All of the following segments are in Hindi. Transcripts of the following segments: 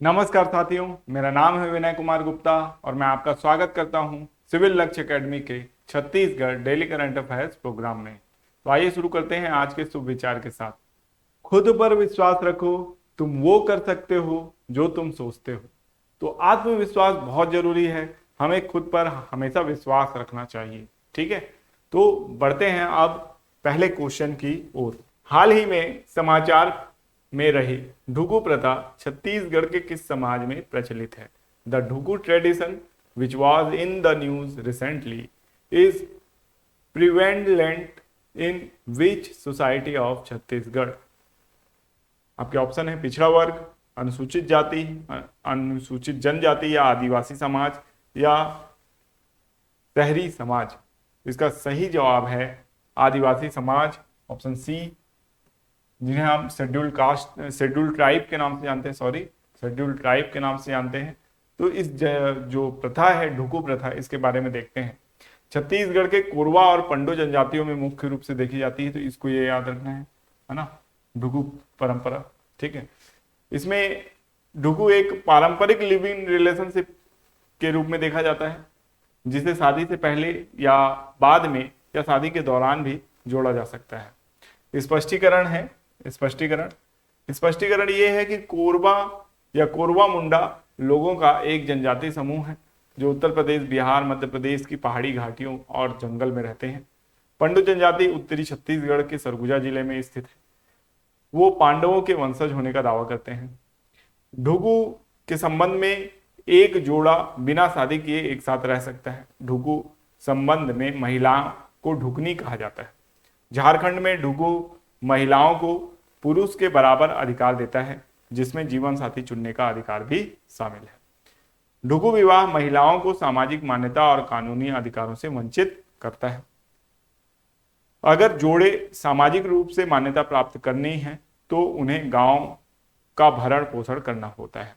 नमस्कार साथियों, मेरा नाम है विनय कुमार गुप्ता और मैं आपका स्वागत करता हूं सिविल लक्ष्य एकेडमी के Chhattisgarh daily current affairs programme में। तो आइए शुरू करते हैं आज के शुभ विचार के साथ। खुद पर विश्वास रखो, तुम वो कर सकते हो जो तुम सोचते हो। तो आत्मविश्वास बहुत जरूरी है, हमें खुद पर हमेशा विश्वास रखना चाहिए। ठीक है, तो बढ़ते हैं अब पहले क्वेश्चन की ओर। हाल ही में समाचार में रही ढुकू प्रथा छत्तीसगढ़ के किस समाज में प्रचलित है? The Dhuku tradition which was in the news recently is prevalent in which society of Chhattisgarh? आपके ऑप्शन है पिछड़ा वर्ग, अनुसूचित जाति, अनुसूचित जनजाति या आदिवासी समाज या शहरी समाज। इसका सही जवाब है आदिवासी समाज, ऑप्शन सी, जिन्हें हम शेड्यूल ट्राइब के नाम से जानते हैं, शेड्यूल ट्राइब के नाम से जानते हैं। तो इस जो प्रथा है ढुकू प्रथा, इसके बारे में देखते हैं। छत्तीसगढ़ के कोरवा और पंडो जनजातियों में मुख्य रूप से देखी जाती है, तो इसको ये याद रखना है ना, ढुकू परंपरा। ठीक है, इसमें ढुकू एक पारंपरिक लिविंग रिलेशनशिप के रूप में देखा जाता है, जिसे शादी से पहले या बाद में या शादी के दौरान भी जोड़ा जा सकता है। स्पष्टीकरण ये है कि कोरबा या कोरवा मुंडा लोगों का एक जनजातीय समूह है जो उत्तर प्रदेश, बिहार, मध्य प्रदेश की पहाड़ी घाटियों और जंगल में रहते हैं। पंडो जनजाति उत्तरी छत्तीसगढ़ के सरगुजा जिले में स्थित है। वो पांडवों के वंशज होने का दावा करते हैं। ढुकू के संबंध में एक जोड़ा बिना शादी किए एक साथ रह सकता है। ढुकू संबंध में महिलाओं को ढुकनी कहा जाता है। झारखंड में ढुकू महिलाओं को पुरुष के बराबर अधिकार देता है, जिसमें जीवन साथी चुनने का अधिकार भी शामिल है। ढुकू विवाह महिलाओं को सामाजिक मान्यता और कानूनी अधिकारों से वंचित करता है। अगर जोड़े सामाजिक रूप से मान्यता प्राप्त करनी है तो उन्हें गांव का भरण पोषण करना होता है।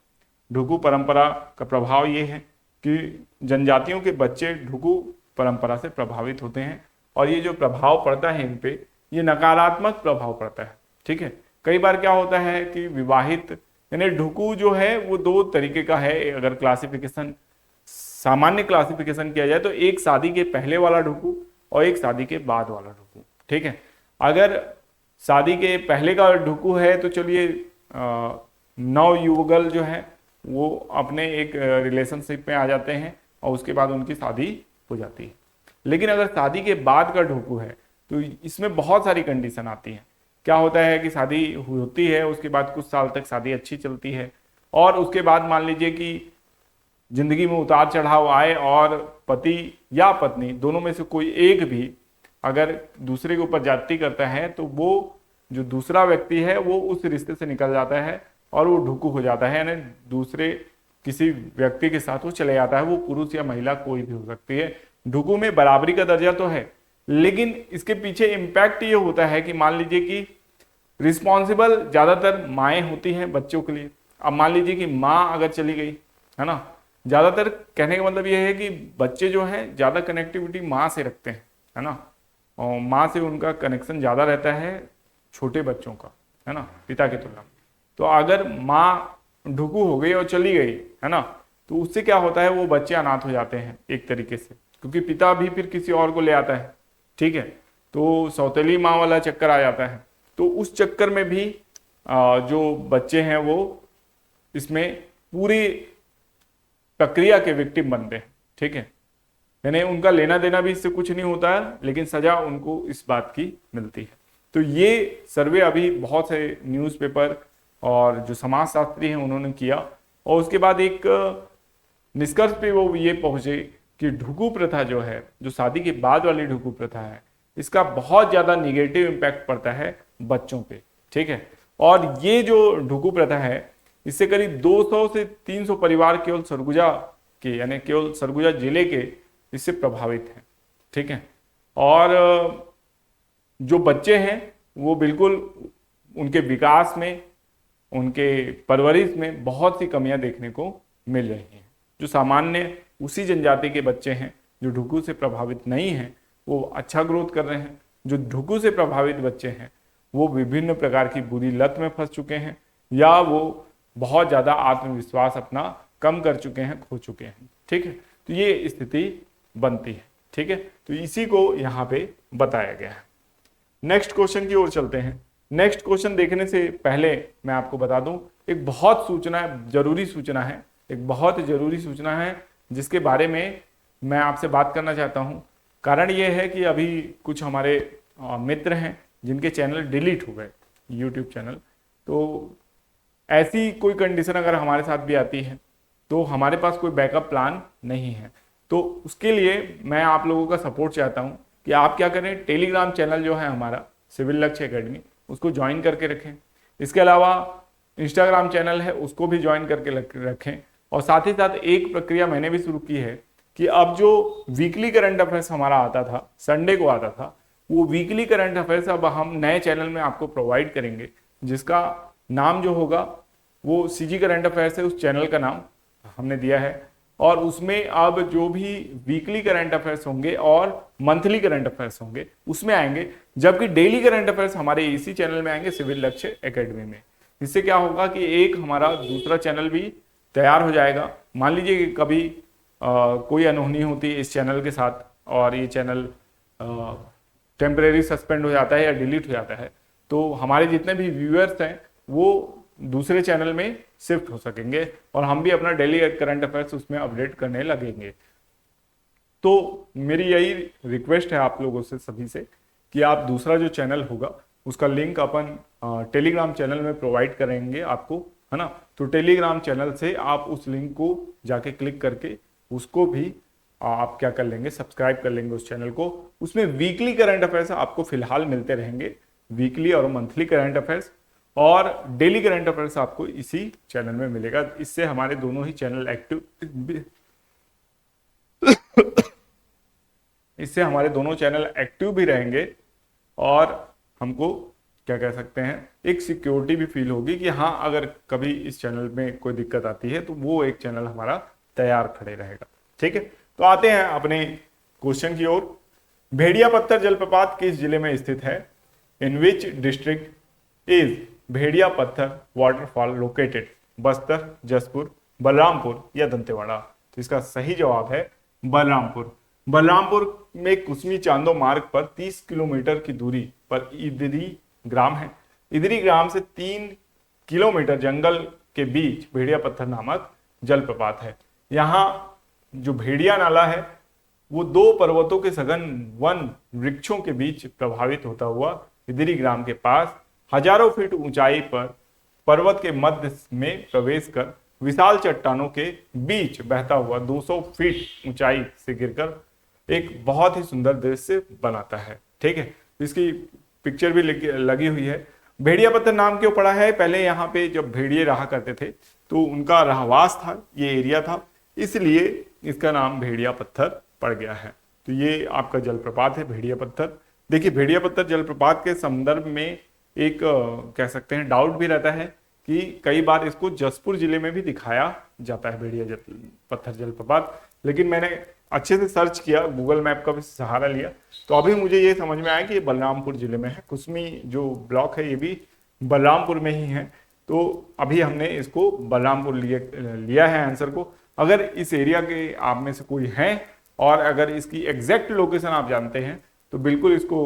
ढुकू परंपरा का प्रभाव यह है कि जनजातियों के बच्चे ढुकू परंपरा से प्रभावित होते हैं और ये जो प्रभाव पड़ता है इन पे, ये नकारात्मक प्रभाव पड़ता है। ठीक है, कई बार क्या होता है कि विवाहित यानी ढुकू जो है वो दो तरीके का है। अगर क्लासिफिकेशन, सामान्य क्लासिफिकेशन किया जाए तो एक शादी के पहले वाला ढुकू और एक शादी के बाद वाला ढुकू। ठीक है, अगर शादी के पहले का ढुकू है तो चलिए नव युगल जो है वो अपने एक रिलेशनशिप में आ जाते हैं और उसके बाद उनकी शादी हो जाती है। लेकिन अगर शादी के बाद का ढुकू है तो इसमें बहुत सारी कंडीशन आती हैं। क्या होता है कि शादी होती है, उसके बाद कुछ साल तक शादी अच्छी चलती है और उसके बाद मान लीजिए कि जिंदगी में उतार चढ़ाव आए और पति या पत्नी दोनों में से कोई एक भी अगर दूसरे के ऊपर ज्यादती करता है तो वो जो दूसरा व्यक्ति है वो उस रिश्ते से निकल जाता है और वो ढुकू हो जाता है, यानी दूसरे किसी व्यक्ति के साथ वो चले जाता है। वो पुरुष या महिला कोई भी हो सकती है। ढुकू में बराबरी का दर्जा तो है, लेकिन इसके पीछे इम्पैक्ट ये होता है कि मान लीजिए कि रिस्पॉन्सिबल ज्यादातर माएँ होती हैं बच्चों के लिए। अब मान लीजिए कि माँ अगर चली गई है ना, ज्यादातर कहने का मतलब ये है कि बच्चे जो हैं ज्यादा कनेक्टिविटी माँ से रखते हैं, है ना, और माँ से उनका कनेक्शन ज्यादा रहता है छोटे बच्चों का, है ना, पिता की तुलना में। तो अगर माँ ढुकू हो गई और चली गई, है ना, तो उससे क्या होता है, वो बच्चे अनाथ हो जाते हैं एक तरीके से, क्योंकि पिता भी फिर किसी और को ले आता है। ठीक है, तो सौतेली माँ वाला चक्कर आ जाता है। तो उस चक्कर में भी जो बच्चे हैं वो इसमें पूरी प्रक्रिया के विक्टिम बनते हैं। ठीक है, यानी उनका लेना देना भी इससे कुछ नहीं होता है, लेकिन सजा उनको इस बात की मिलती है। तो ये सर्वे अभी बहुत से न्यूज़पेपर और जो समाजशास्त्री हैं उन्होंने किया और उसके बाद एक निष्कर्ष पे वो ये पहुंचे कि ढुकू प्रथा जो है, जो शादी के बाद वाली ढुकू प्रथा है, इसका बहुत ज्यादा निगेटिव इम्पैक्ट पड़ता है बच्चों पे। ठीक है, और ये जो ढुकू प्रथा है इससे करीब 200 से 300 परिवार केवल सरगुजा के, यानी केवल सरगुजा जिले के इससे प्रभावित हैं। ठीक है, और जो बच्चे हैं वो बिल्कुल उनके विकास में, उनके परवरिश में बहुत सी कमियां देखने को मिल रही हैं। जो सामान्य उसी जनजाति के बच्चे हैं जो ढुकू से प्रभावित नहीं हैं वो अच्छा ग्रोथ कर रहे हैं। जो ढुकू से प्रभावित बच्चे हैं वो विभिन्न प्रकार की बुरी लत में फंस चुके हैं या वो बहुत ज़्यादा आत्मविश्वास अपना कम कर चुके हैं, खो चुके हैं। ठीक है, तो ये स्थिति बनती है। ठीक है, तो इसी को यहाँ पे बताया गया है। नेक्स्ट क्वेश्चन की ओर चलते हैं। नेक्स्ट क्वेश्चन देखने से पहले मैं आपको बता दूं, एक बहुत जरूरी सूचना है, एक बहुत जरूरी सूचना है जिसके बारे में मैं आपसे बात करना चाहता हूं। कारण ये है कि अभी कुछ हमारे मित्र हैं जिनके चैनल डिलीट हो गए, यूट्यूब चैनल। तो ऐसी कोई कंडीशन अगर हमारे साथ भी आती है तो हमारे पास कोई बैकअप प्लान नहीं है। तो उसके लिए मैं आप लोगों का सपोर्ट चाहता हूं कि आप क्या करें, टेलीग्राम चैनल जो है हमारा सिविल लक्ष्य एकेडमी, उसको ज्वाइन करके रखें। इसके अलावा इंस्टाग्राम चैनल है, उसको भी ज्वाइन करके रखें। और साथ ही साथ एक प्रक्रिया मैंने भी शुरू की है कि अब जो वीकली करंट अफेयर्स हमारा आता था, संडे को आता था, वो वीकली करंट अफेयर्स अब हम नए चैनल में आपको प्रोवाइड करेंगे, जिसका नाम जो होगा वो सीजी करंट अफेयर्स है। उस चैनल का नाम हमने दिया है और उसमें अब जो भी वीकली करंट अफेयर्स होंगे और मंथली करंट अफेयर्स होंगे उसमें आएंगे, जबकि डेली करंट अफेयर्स हमारे इसी चैनल में आएंगे, सिविल लक्ष्य एकेडमी में। इससे क्या होगा कि एक हमारा दूसरा चैनल भी तैयार हो जाएगा। मान लीजिए कि कभी कोई अनहोनी होती है इस चैनल के साथ और ये चैनल टेम्परेरी सस्पेंड हो जाता है या डिलीट हो जाता है, तो हमारे जितने भी व्यूअर्स हैं वो दूसरे चैनल में शिफ्ट हो सकेंगे और हम भी अपना डेली करंट अफेयर्स उसमें अपडेट करने लगेंगे। तो मेरी यही रिक्वेस्ट है आप लोगों से सभी से कि आप दूसरा जो चैनल होगा उसका लिंक अपन टेलीग्राम चैनल में प्रोवाइड करेंगे आपको, है ना। तो टेलीग्राम चैनल से आप उस लिंक को जाके क्लिक करके उसको भी आप क्या कर लेंगे, सब्सक्राइब कर लेंगे उस चैनल को। उसमें वीकली करंट अफेयर्स आपको फिलहाल मिलते रहेंगे, वीकली और मंथली करंट अफेयर्स, और डेली करंट अफेयर्स आपको इसी चैनल में मिलेगा। इससे हमारे दोनों ही चैनल एक्टिव भी रहेंगे और हमको क्या कह सकते हैं, एक सिक्योरिटी भी फील होगी कि हाँ, अगर कभी इस चैनल में कोई दिक्कत आती है तो वो एक चैनल हमारा तैयार खड़े रहेगा। ठीक है, तो आते हैं अपने क्वेश्चन की ओर। भेड़िया पत्थर जलप्रपात किस जिले में स्थित है? इन विच डिस्ट्रिक्ट इज भेड़िया पत्थर वाटरफॉल लोकेटेड? बस्तर, जसपुर, बलरामपुर या दंतेवाड़ा? तो इसका सही जवाब है बलरामपुर। बलरामपुर में कुसमी चांदो मार्ग पर 30 किलोमीटर की दूरी पर इदरी ग्राम है। इदरी ग्राम से 3 किलोमीटर जंगल के बीच भेड़िया पत्थर नामक जलप्रपात है। यहाँ जो भेड़िया नाला है वो 2 पर्वतों के सघन वन वृक्षों के बीच प्रभावित होता हुआ इदरी ग्राम के पास हजारों फीट ऊंचाई पर पर्वत के मध्य में प्रवेश कर विशाल चट्टानों के बीच बहता हुआ 200 फीट ऊंचाई से गिरकर एक बहुत ही सुंदर दृश्य बनाता है। ठीक है, इसकी पिक्चर भी लगी हुई है। भेड़िया पत्थर नाम क्यों पड़ा है? पहले यहाँ पे जब भेड़िए रहा करते थे तो उनका रहवास था, ये एरिया था, इसलिए इसका नाम भेड़िया पत्थर पड़ गया है। तो ये आपका जलप्रपात है भेड़िया पत्थर। देखिए, भेड़िया पत्थर जलप्रपात के संदर्भ में एक कह सकते हैं डाउट भी रहता है कि कई बार इसको जसपुर जिले में भी दिखाया जाता है भेड़िया पत्थर जलप्रपात, लेकिन मैंने अच्छे से सर्च किया, गूगल मैप का भी सहारा लिया, तो अभी मुझे ये समझ में आया कि ये बलरामपुर जिले में है। कुसमी जो ब्लॉक है ये भी बलरामपुर में ही है। तो अभी हमने इसको बलरामपुर लिया है आंसर को। अगर इस एरिया के आप में से कोई है और अगर इसकी एग्जैक्ट लोकेशन आप जानते हैं तो बिल्कुल इसको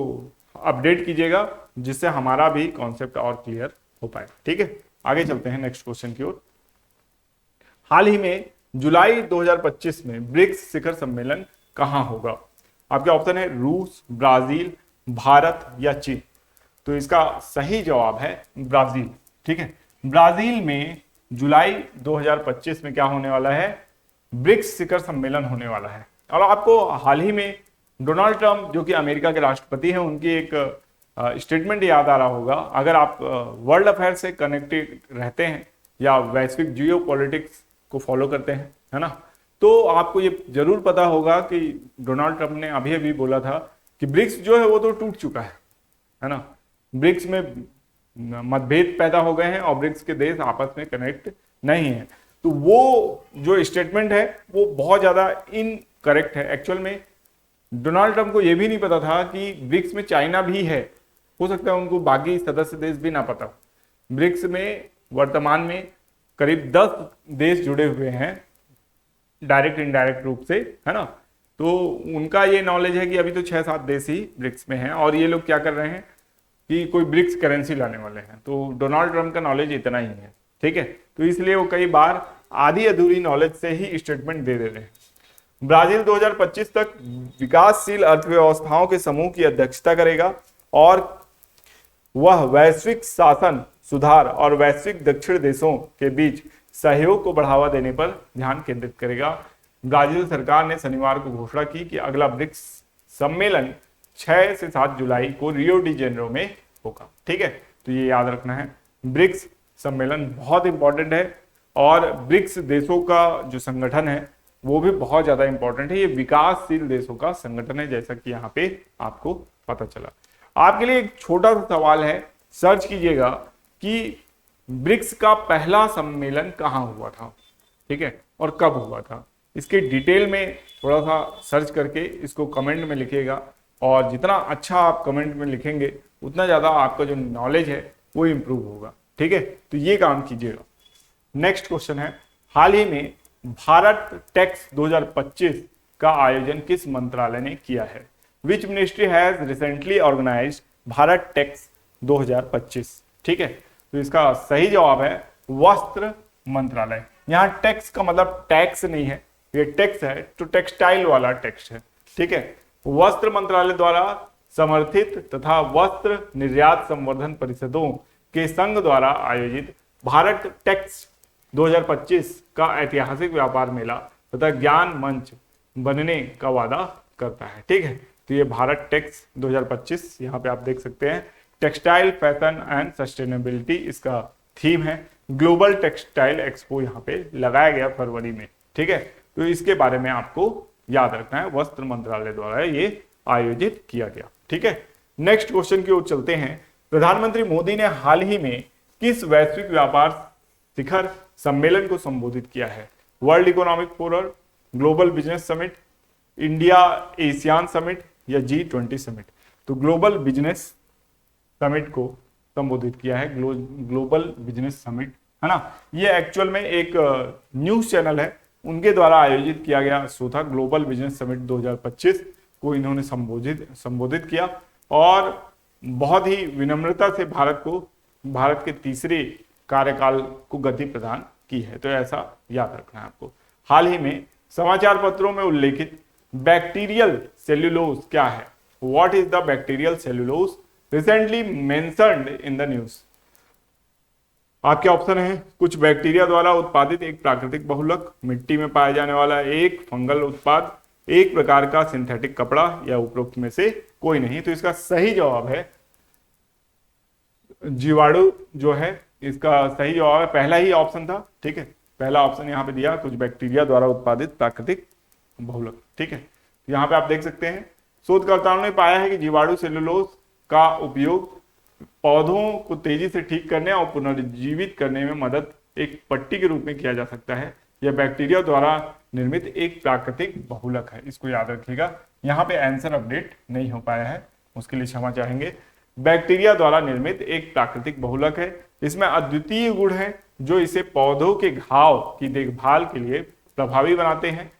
अपडेट कीजिएगा, जिससे हमारा भी कॉन्सेप्ट और क्लियर हो पाए। ठीक है, आगे चलते हैं नेक्स्ट क्वेश्चन की ओर। हाल ही में जुलाई 2025 में ब्रिक्स शिखर सम्मेलन कहां होगा? आपके ऑप्शन है रूस, ब्राजील, भारत या चीन। तो इसका सही जवाब है ब्राजील। ठीक है, ब्राजील में जुलाई 2025 में क्या होने वाला है? ब्रिक्स शिखर सम्मेलन होने वाला है। और आपको हाल ही में डोनाल्ड ट्रंप जो कि अमेरिका के राष्ट्रपति हैं, उनकी एक स्टेटमेंट याद आ रहा होगा। अगर आप वर्ल्ड अफेयर से कनेक्टेड रहते हैं या वैश्विक जियो पॉलिटिक्स को फॉलो करते हैं, है ना, तो आपको ये जरूर पता होगा कि डोनाल्ड ट्रंप ने अभी अभी बोला था कि ब्रिक्स जो है वो तो टूट चुका है ना। ब्रिक्स में मतभेद पैदा हो गए हैं और ब्रिक्स के देश आपस में कनेक्ट नहीं है। तो वो जो स्टेटमेंट है वो बहुत ज्यादा इनकरेक्ट है। एक्चुअल में डोनाल्ड ट्रंप को यह भी नहीं पता था कि ब्रिक्स में चाइना भी है। हो सकता है उनको बाकी सदस्य देश भी ना पता हो। ब्रिक्स में वर्तमान में करीब 10 देश जुड़े हुए हैं डायरेक्ट इनडायरेक्ट रूप से, है ना। तो उनका ये नॉलेज है कि अभी तो 6-7 देश ही ब्रिक्स में हैं और ये लोग क्या कर रहे हैं कि कोई ब्रिक्स करेंसी लाने वाले हैं। तो डोनाल्ड ट्रंप का नॉलेज इतना ही है, ठीक है। तो इसलिए वो कई बार आधी अधूरी नॉलेज से ही स्टेटमेंट दे देते हैं। ब्राजील 2025 तक विकासशील अर्थव्यवस्थाओं के समूह की अध्यक्षता करेगा और वह वैश्विक शासन सुधार और वैश्विक दक्षिण देशों के बीच सहयोग को बढ़ावा देने पर ध्यान केंद्रित करेगा। ब्राजील सरकार ने शनिवार को घोषणा की कि अगला ब्रिक्स सम्मेलन 6 से 7 जुलाई को रियो डी जेनेरो में होगा, ठीक है। तो ये याद रखना है, ब्रिक्स सम्मेलन बहुत इंपॉर्टेंट है और ब्रिक्स देशों का जो संगठन है वो भी बहुत ज्यादा इंपॉर्टेंट है। ये विकासशील देशों का संगठन है, जैसा कि यहाँ पे आपको पता चला। आपके लिए एक छोटा सा सवाल है, सर्च कीजिएगा कि ब्रिक्स का पहला सम्मेलन कहाँ हुआ था, ठीक है, और कब हुआ था। इसके डिटेल में थोड़ा सा सर्च करके इसको कमेंट में लिखिएगा और जितना अच्छा आप कमेंट में लिखेंगे उतना ज़्यादा आपका जो नॉलेज है वो इम्प्रूव होगा, ठीक है। तो ये काम कीजिएगा। नेक्स्ट क्वेश्चन है, हाल ही में भारत टेक्स 2025 का आयोजन किस मंत्रालय ने किया है? Which ministry has recently organised Bharat Tex 2025, ठीक है। तो इसका सही जवाब है वस्त्र मंत्रालय। यहाँ टैक्स का मतलब टैक्स नहीं है, ये टैक्स है तो टेक्सटाइल वाला टैक्स है, ठीक है। वस्त्र मंत्रालय द्वारा समर्थित तथा वस्त्र निर्यात संवर्धन परिषदों के संघ द्वारा आयोजित भारत टेक्स 2025 का ऐतिहासिक व्यापार मेला तथा ज्ञान मंच बनने का वादा करता है, ठीक है। तो ये भारत टेक्स 2025 यहाँ पे आप देख सकते हैं, टेक्सटाइल फैशन एंड सस्टेनेबिलिटी इसका थीम है। ग्लोबल टेक्सटाइल एक्सपो यहाँ पे लगाया गया फरवरी में, ठीक है। तो इसके बारे में आपको याद रखना है, वस्त्र मंत्रालय द्वारा ये आयोजित किया गया, ठीक है। नेक्स्ट क्वेश्चन की ओर चलते हैं। प्रधानमंत्री मोदी ने हाल ही में किस वैश्विक व्यापार शिखर सम्मेलन को संबोधित किया है? World Economic Forum, global business summit, India ASEAN summit या G20 समिट? तो ग्लोबल बिजनेस समिट को संबोधित किया है, ग्लोबल बिजनेस समिट, है ना। ये एक्चुअल में एक न्यूज चैनल है, उनके द्वारा आयोजित किया गया शो था। ग्लोबल बिजनेस समिट 2025 को इन्होंने संबोधित किया और बहुत ही विनम्रता से भारत के तीसरे कार्यकाल को गति प्रदान की है। तो ऐसा याद रखना है आपको। हाल ही में समाचार पत्रों में उल्लेखित बैक्टीरियल सेल्यूलोज क्या है? What is the bacterial cellulose recently mentioned in the news? आपके ऑप्शन है, कुछ बैक्टीरिया द्वारा उत्पादित एक प्राकृतिक बहुलक, मिट्टी में पाया जाने वाला एक फंगल उत्पाद, एक प्रकार का सिंथेटिक कपड़ा या उपरोक्त में से कोई नहीं। तो इसका सही जवाब है जीवाणु जो है, इसका सही जवाब है पहला ही ऑप्शन था, ठीक है। पहला ऑप्शन यहाँ पे दिया, कुछ बैक्टीरिया द्वारा उत्पादित प्राकृतिक बहुलक, ठीक है। यहाँ पे आप देख सकते हैं, शोधकर्ताओं ने पाया है कि जीवाणु सेलुलोज का उपयोग पौधों को तेजी से ठीक करने और पुनर्जीवित करने में मदद एक पट्टी के रूप में किया जा सकता है। यह बैक्टीरिया द्वारा निर्मित एक प्राकृतिक बहुलक है, इसको याद रखिएगा। यहाँ पे आंसर अपडेट नहीं हो पाया है, उसके लिए क्षमा चाहेंगे। बैक्टीरिया द्वारा निर्मित एक प्राकृतिक बहुलक है, इसमें अद्वितीय गुण है जो इसे पौधों के घाव की देखभाल के लिए प्रभावी बनाते हैं।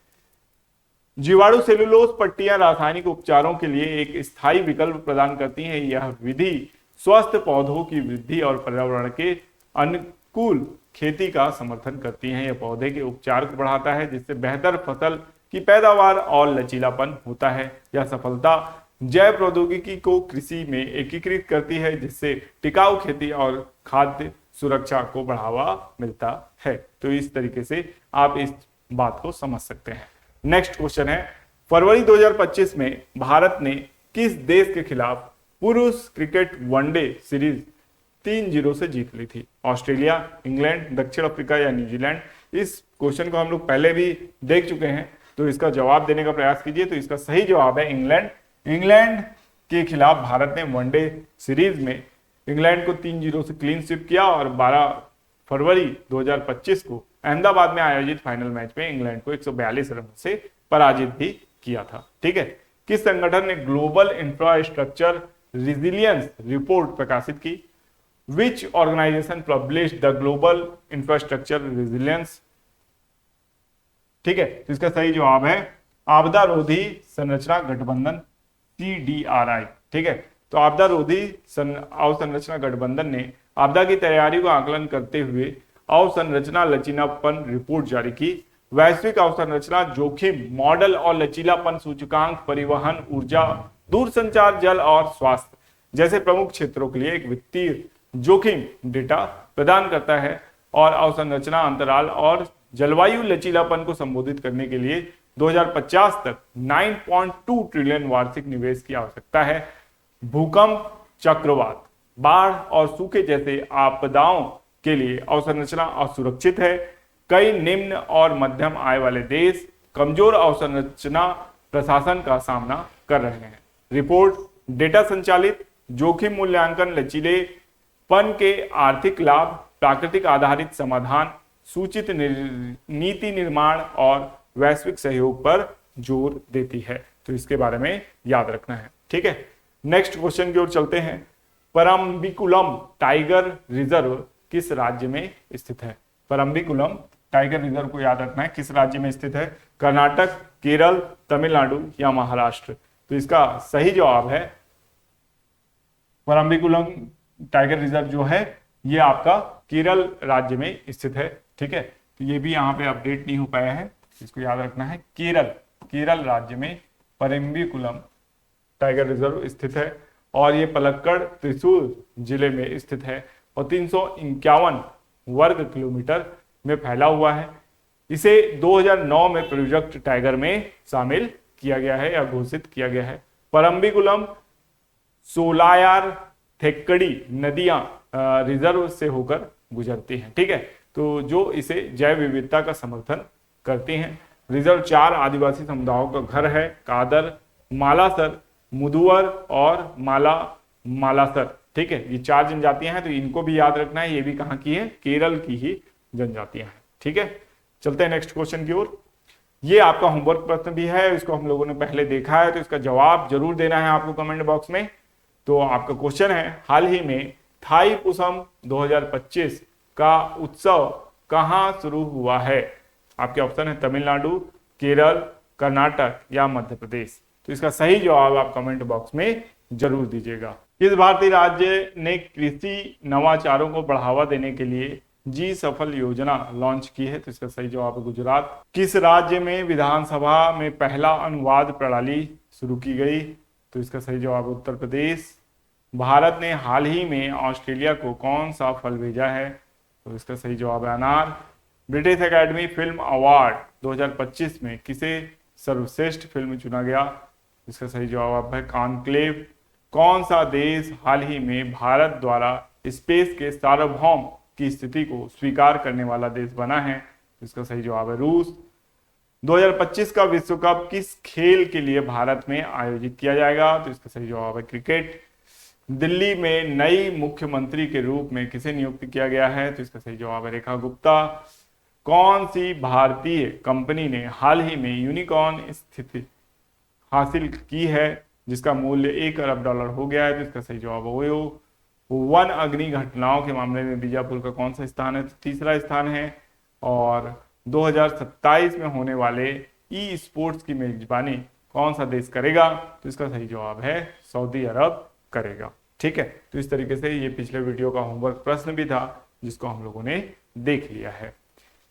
जीवाणु सेलुलोज पट्टियां रासायनिक उपचारों के लिए एक स्थायी विकल्प प्रदान करती हैं। यह विधि स्वस्थ पौधों की वृद्धि और पर्यावरण के अनुकूल खेती का समर्थन करती हैं। यह पौधे के उपचार को बढ़ाता है, जिससे बेहतर फसल की पैदावार और लचीलापन होता है। यह सफलता जैव प्रौद्योगिकी को कृषि में एकीकृत करती है, जिससे टिकाऊ खेती और खाद्य सुरक्षा को बढ़ावा मिलता है। तो इस तरीके से आप इस बात को समझ सकते हैं। नेक्स्ट क्वेश्चन है, फरवरी 2025 में भारत ने किस देश के खिलाफ पुरुष क्रिकेट वनडे सीरीज 3-0 से जीत ली थी? ऑस्ट्रेलिया, इंग्लैंड, दक्षिण अफ्रीका या न्यूजीलैंड? इस क्वेश्चन को हम लोग पहले भी देख चुके हैं, तो इसका जवाब देने का प्रयास कीजिए। तो इसका सही जवाब है इंग्लैंड। इंग्लैंड के खिलाफ भारत ने वनडे सीरीज में इंग्लैंड को 3-0 से क्लीन स्वीप किया और 12 फरवरी 2025 को अहमदाबाद में आयोजित फाइनल मैच में इंग्लैंड को 142 रन से पराजित भी किया था, ठीक है। किस संगठन ने ग्लोबल इंफ्रास्ट्रक्चर रिजिलियंस रिपोर्ट प्रकाशित की? Which organization publish the global infrastructure resilience. ठीक है, तो इसका सही जवाब है आपदा रोधी संरचना गठबंधन, CDRI। ठीक है, तो आपदा रोधी अवसंरचना गठबंधन ने आपदा की तैयारी को आकलन करते हुए अवसंरचना लचीलापन रिपोर्ट जारी की। वैश्विक अवसंरचना जोखिम मॉडल और लचीलापन सूचकांक परिवहन, ऊर्जा, दूरसंचार, जल और स्वास्थ्य जैसे प्रमुख क्षेत्रों के लिए एक वित्तीय जोखिम डेटा प्रदान करता है और अवसंरचना अंतराल और जलवायु लचीलापन को संबोधित करने के लिए 2050 तक 9.2 ट्रिलियन वार्षिक निवेश की आवश्यकता है। भूकंप, चक्रवात, बाढ़ और सूखे जैसे आपदाओं के लिए अवसंरचना असुरक्षित है। कई निम्न और मध्यम आय वाले देश कमजोर अवसंरचना प्रशासन का सामना कर रहे हैं। रिपोर्ट डेटा संचालित जोखिम मूल्यांकन, लचीलेपन के आर्थिक लाभ, प्राकृतिक आधारित समाधान, सूचित नीति निर्माण और वैश्विक सहयोग पर जोर देती है। तो इसके बारे में याद रखना है। ठीक है, नेक्स्ट क्वेश्चन की ओर चलते हैं। परम्बिकुलम टाइगर रिजर्व किस राज्य में स्थित है? परम्बिकुलम टाइगर रिजर्व को याद रखना है, किस राज्य में स्थित है? कर्नाटक, केरल, तमिलनाडु या महाराष्ट्र? तो इसका सही जवाब है परम्बिकुलम टाइगर रिजर्व जो है ये आपका केरल राज्य में स्थित है। ठीक है, तो ये भी यहाँ पे अपडेट नहीं हो पाया है, इसको याद रखना है। केरल राज्य में परम्बिकुलम टाइगर रिजर्व स्थित है और ये पलक्कड़ त्रिशूर जिले में स्थित है और 351 वर्ग किलोमीटर में फैला हुआ है। इसे 2009 में प्रोजेक्ट टाइगर में शामिल किया गया है या घोषित किया गया है। परम्बिकुलम, सोलायार, थेक्कड़ी नदियां रिजर्व से होकर गुजरती हैं। ठीक है, तो जो इसे जैव विविधता का समर्थन करती हैं। रिजर्व 4 आदिवासी समुदायों का घर है, कादर, मालासर, मुदुवर और मालासर। ठीक है, ये 4 जनजातियां हैं, तो इनको भी याद रखना है। ये भी कहाँ की है? केरल की ही जनजातियां हैं। ठीक है, चलते हैं नेक्स्ट क्वेश्चन की ओर। ये आपका होमवर्क प्रश्न भी है, इसको हम लोगों ने पहले देखा है, तो इसका जवाब जरूर देना है आपको कमेंट बॉक्स में। तो आपका क्वेश्चन है, हाल ही में थाईपुसम 2025 का उत्सव कहाँ शुरू हुआ है? आपके ऑप्शन है तमिलनाडु, केरल, कर्नाटक या मध्य प्रदेश। तो इसका सही जवाब आप कमेंट बॉक्स में जरूर दीजिएगा। किस भारतीय राज्य ने कृषि नवाचारों को बढ़ावा देने के लिए जी सफल योजना लॉन्च की है? तो इसका सही जवाब है गुजरात। किस राज्य में विधानसभा में पहला अनुवाद प्रणाली शुरू की गई? तो इसका सही जवाब है उत्तर प्रदेश। भारत ने हाल ही में ऑस्ट्रेलिया को कौन सा फल भेजा है? तो इसका सही जवाब है अनार। ब्रिटिश एकेडमी फिल्म अवार्ड 2025 में किसे सर्वश्रेष्ठ फिल्म चुना गया? इसका सही जवाब है कॉन्क्लेव। कौन सा देश हाल ही में भारत द्वारा स्पेस के सार्वभौम की स्थिति को स्वीकार करने वाला देश बना है? इसका सही जवाब है रूस। 2025 का विश्व कप किस खेल के लिए भारत में आयोजित किया जाएगा? तो इसका सही जवाब है क्रिकेट। दिल्ली में नई मुख्यमंत्री के रूप में किसे नियुक्त किया गया है? तो इसका सही जवाब है रेखा गुप्ता। कौन सी भारतीय कंपनी ने हाल ही में यूनिकॉर्न स्थिति हासिल की है जिसका मूल्य $1 अरब हो गया है? तो इसका सही जवाब है ओयो। वन अग्नि घटनाओं के मामले में बीजापुर का कौन सा स्थान है? तो तीसरा स्थान है। और 2027 में होने वाले ई स्पोर्ट्स की मेजबानी कौन सा देश करेगा? तो इसका सही जवाब है सऊदी अरब करेगा। ठीक है, तो इस तरीके से ये पिछले वीडियो का होमवर्क प्रश्न भी था जिसको हम लोगों ने देख लिया है।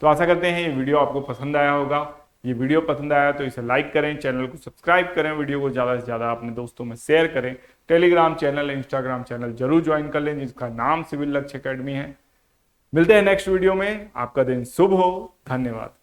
तो आशा करते हैं ये वीडियो आपको पसंद आया होगा। ये वीडियो पसंद आया तो इसे लाइक करें, चैनल को सब्सक्राइब करें, वीडियो को ज़्यादा से ज़्यादा अपने दोस्तों में शेयर करें। टेलीग्राम चैनल, इंस्टाग्राम चैनल जरूर ज्वाइन कर लें जिसका नाम सिविल लक्ष्य एकेडमी है। मिलते हैं नेक्स्ट वीडियो में। आपका दिन शुभ हो। धन्यवाद।